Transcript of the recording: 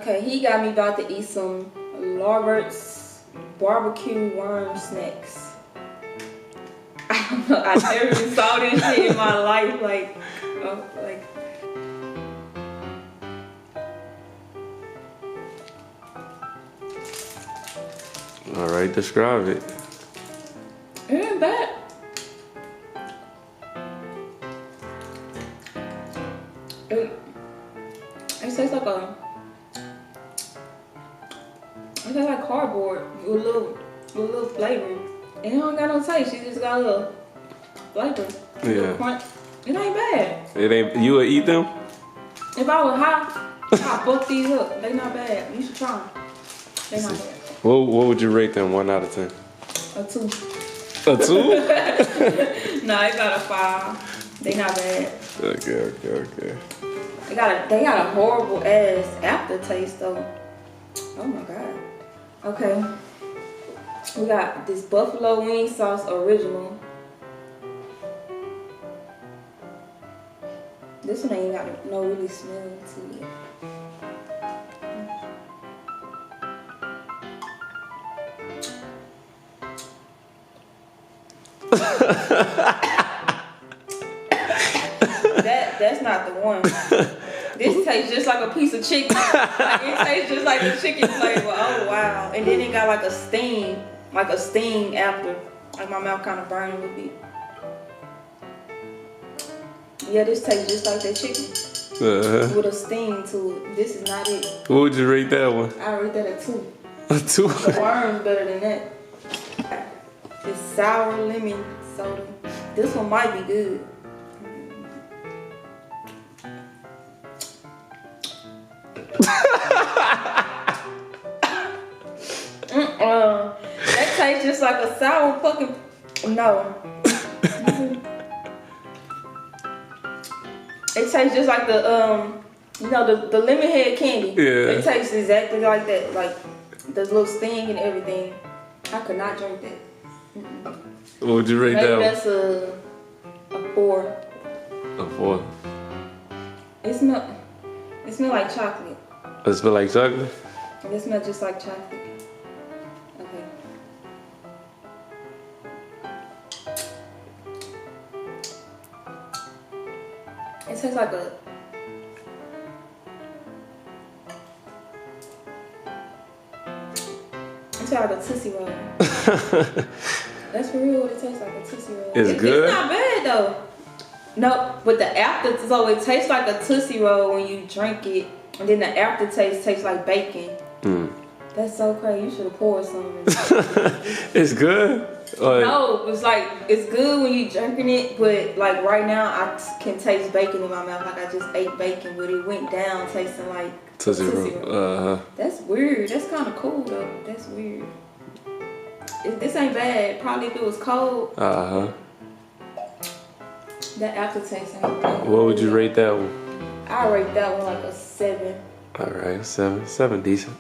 Okay, he got me about to eat some Laretta's barbecue worm snacks. I don't know, I never even saw this shit in my life. Like. All right, describe it. It ain't bad. It tastes like cardboard with a little flavor. And it don't got no taste. It just got a little flavor. Yeah. Crunch. It ain't bad. It ain't. You would eat them? If I was high, I'd fuck these up. They not bad. You should try them. They not bad. What would you rate them 1 out of 10? A 2. A 2? No, it got a 5. They not bad. Okay. They got a horrible ass aftertaste though. Oh my god. Okay. We got this buffalo wing sauce original. This one ain't got no really smell to it. That's not the one. This tastes just like a piece of chicken. Like, it tastes just like the chicken flavor. Oh wow. And then it got like a sting after. Like my mouth kind of burned a little bit. Yeah, this tastes just like that chicken. With a sting to it. This is not it. What would you rate that one? I rate that a 2. A 2? The worm's better than that. This sour lemon soda. This one might be good. That tastes just like a sour fucking. No. It tastes just like the the lemon head candy. Yeah. It tastes exactly like that, like the little sting and everything. I could not drink that. What would you rate that one? Maybe that's a 4. A 4. It smell like chocolate. It smell like chocolate? It smells just like chocolate. Okay. It tastes like a. It tastes like a Tootsie Roll. That's for real what it tastes like, a Tootsie Roll. It's good? It's not bad though. No, but the after, so it tastes like a Tootsie Roll when you drink it, and then the aftertaste tastes like bacon. That's so crazy. You should have poured some. It's good? No, it's good when you drinking it, but like right now I can taste bacon in my mouth. Like I just ate bacon, but it went down tasting like Tootsie Roll. That's weird. That's kind of cool though. That's weird. This ain't bad. Probably if it was cold. That aftertaste ain't bad. What would you rate that one? I rate that one like a 7. All right, 7. 7 decent.